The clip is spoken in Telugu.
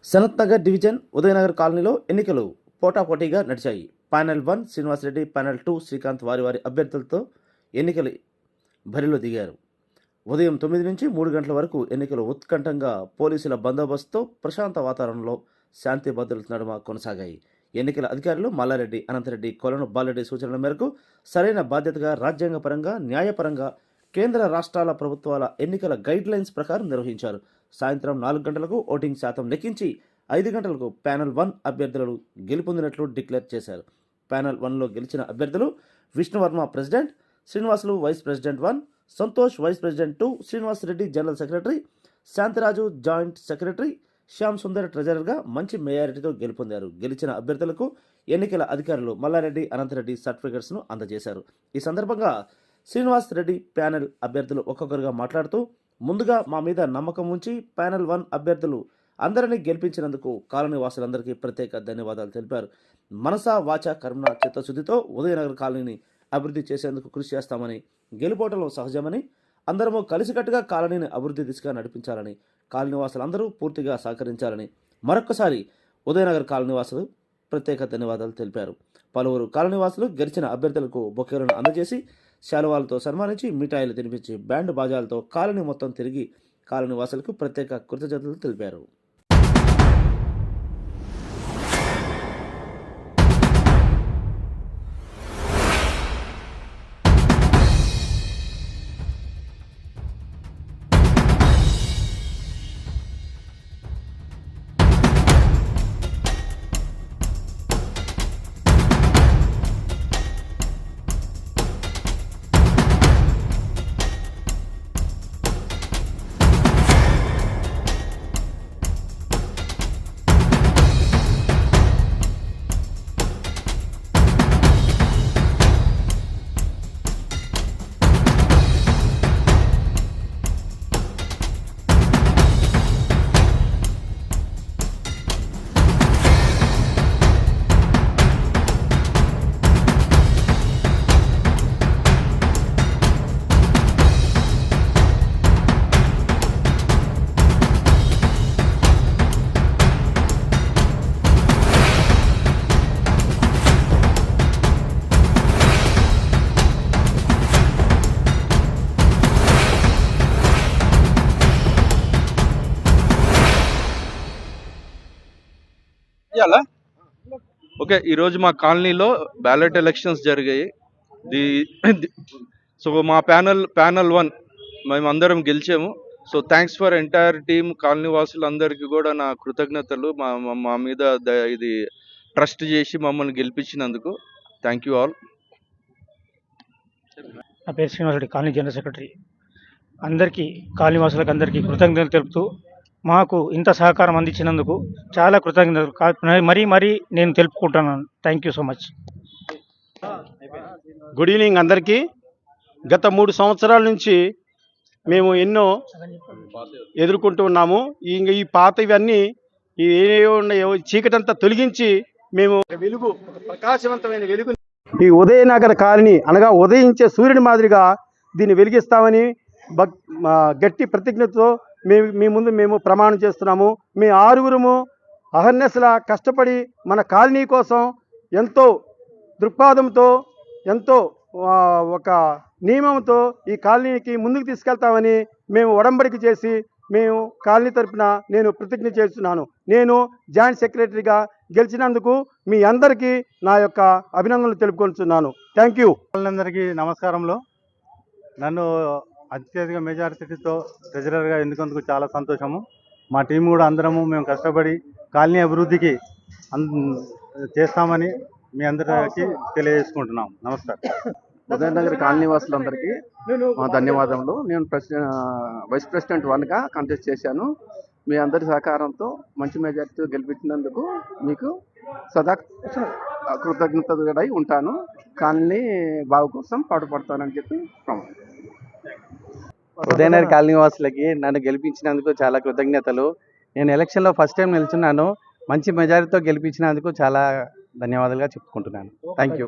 సనత్ నగర్ డివిజన్ ఉదయనగర్ కాలనీలో ఎన్నికలు పోటాపోటీగా నడిచాయి. ప్యానెల్ 1 శ్రీనివాసరెడ్డి, ప్యానెల్ 2 శ్రీకాంత్ వారి అభ్యర్థులతో ఎన్నికలు బరిలో దిగారు. ఉదయం 9 నుంచి 3 గంటల వరకు ఎన్నికలు ఉత్కంఠంగా పోలీసుల బందోబస్తుతో ప్రశాంత వాతావరణంలో శాంతి భద్రతల నడుమ కొనసాగాయి. ఎన్నికల అధికారులు మల్లారెడ్డి, అనంతరెడ్డి, కొలను బాలరెడ్డి సూచనల మేరకు సరైన బాధ్యతగా, రాజ్యాంగపరంగా, న్యాయపరంగా కేంద్ర రాష్ట్రాల ప్రభుత్వాల ఎన్నికల గైడ్ లైన్స్ ప్రకారం నిర్వహించారు. సాయంత్రం 4 గంటలకు ఓటింగ్ శాతం లెక్కించి 5 గంటలకు ప్యానెల్ 1 అభ్యర్థులను గెలుపొందినట్లు డిక్లేర్ చేశారు. ప్యానెల్ 1లో గెలిచిన అభ్యర్థులు Vishnu Varma president, Srinivasulu vice president 1, Santosh vice president 2, Srinivasa Reddy general secretary, Shantiraju joint secretary, Shyam Sundar ట్రెజరర్గా మంచి మెజారిటీతో గెలుపొందారు. గెలిచిన అభ్యర్థులకు ఎన్నికల అధికారులు మల్లారెడ్డి, అనంతరెడ్డి సర్టిఫికెట్స్ను అందజేశారు. ఈ సందర్భంగా శ్రీనివాస్ రెడ్డి ప్యానెల్ అభ్యర్థులు ఒక్కొక్కరుగా మాట్లాడుతూ, ముందుగా మా మీద నమ్మకం ఉంచి ప్యానెల్ 1 అభ్యర్థులు అందరినీ గెలిపించినందుకు కాలనీ వాసులందరికీ ప్రత్యేక ధన్యవాదాలు తెలిపారు. మనసా వాచ కర్మ చిత్తశుద్ధితో ఉదయనగర్ కాలనీని అభివృద్ధి చేసేందుకు కృషి చేస్తామని, గెలుపోవటంలో సహజమని, అందరము కలిసికట్టుగా కాలనీని అభివృద్ధి దిశగా నడిపించాలని, కాలనీ వాసులందరూ పూర్తిగా సహకరించాలని మరొక్కసారి ఉదయనగర్ కాలనీ వాసులు ప్రత్యేక ధన్యవాదాలు తెలిపారు. పలువురు కాలనీ వాసులు గెలిచిన అభ్యర్థులకు బొకేలను అందజేసి శాలువాలతో సన్మానించి, మిఠాయిలు తినిపించి, బ్యాండ్ బాజాలతో కాలనీ మొత్తం తిరిగి కాలనీ వాసులకు ప్రత్యేక కృతజ్ఞతలు తెలిపారు. ఓకే, ఈరోజు మా కాలనీలో బ్యాలెట్ ఎలక్షన్స్ జరిగాయి. సో మా ప్యానల్ 1 మేము అందరం గెలిచాము. So thanks for entire team, colony వాసులందరికీ కూడా నా కృతజ్ఞతలు. మా మీద ఇది ట్రస్ట్ చేసి మమ్మల్ని గెలిపించినందుకు థ్యాంక్ యూ ఆల్. నా పేరు శ్రీనివాసరెడ్డి, కాలనీ జనరల్ సెక్రటరీ. అందరికీ, కాలనీ వాసులకు అందరికీ కృతజ్ఞతలు తెలుపుతూ, మాకు ఇంత సహకారం అందించినందుకు చాలా కృతజ్ఞతలు మరీ నేను తెలుపుకుంటున్నాను. Thank you so much. Good evening అందరికీ. గత 3 సంవత్సరాల నుంచి మేము ఎన్నో ఎదుర్కొంటూ ఉన్నాము. ఈ పాత ఇవన్నీ చీకటంతా తొలగించి మేము వెలుగు, ప్రకాశవంతమైన వెలుగు, ఈ ఉదయనగర కాలనీ అనగా ఉదయించే సూర్యుని మాదిరిగా దీన్ని వెలిగిస్తామని గట్టి ప్రతిజ్ఞతో మీ ముందు మేము ప్రమాణం చేస్తున్నాము. మీ 6గురుము అహర్నిశలా కష్టపడి మన కాలనీ కోసం ఎంతో దృక్పాదంతో, ఎంతో ఒక నియమంతో ఈ కాలనీకి ముందుకు తీసుకెళ్తామని మేము ఒడంబడిక చేసి మేము కాలనీ తరఫున నేను ప్రతిజ్ఞ చేస్తున్నాను. నేను జాయింట్ సెక్రటరీగా గెలిచినందుకు మీ అందరికీ నా యొక్క అభినందనలు తెలుపుకుంటున్నాను. Thank you. అందరికీ నమస్కారంలో. నన్ను అత్యధిక మెజారిటీతో ట్రెజరర్గా ఎన్నుకందుకు చాలా సంతోషము. మా టీం కూడా అందరము మేము కష్టపడి కాలనీ అభివృద్ధికి చేస్తామని మీ అందరికీ తెలియజేసుకుంటున్నాం. నమస్కారం. ఉదయనగర్ కాలనీ వాసులందరికీ మా ధన్యవాదములు. నేను వైస్ ప్రెసిడెంట్ 1గా కంటెస్ట్ చేశాను. మీ అందరి సహకారంతో మంచి మెజారిటీతో గెలిపించినందుకు మీకు సదా కృతజ్ఞతగా ఉంటాను. కాలనీ బాగు కోసం పాటుపడతానని చెప్పి ఉదయనగర్ కాలనీ వాసులకి నన్ను గెలిపించినందుకు చాలా కృతజ్ఞతలు. నేను ఎలక్షన్లో ఫస్ట్ టైం నిల్చున్నాను. మంచి మెజారిటీతో గెలిపించినందుకు చాలా ధన్యవాదాలుగా చెప్పుకుంటున్నాను. Thank you.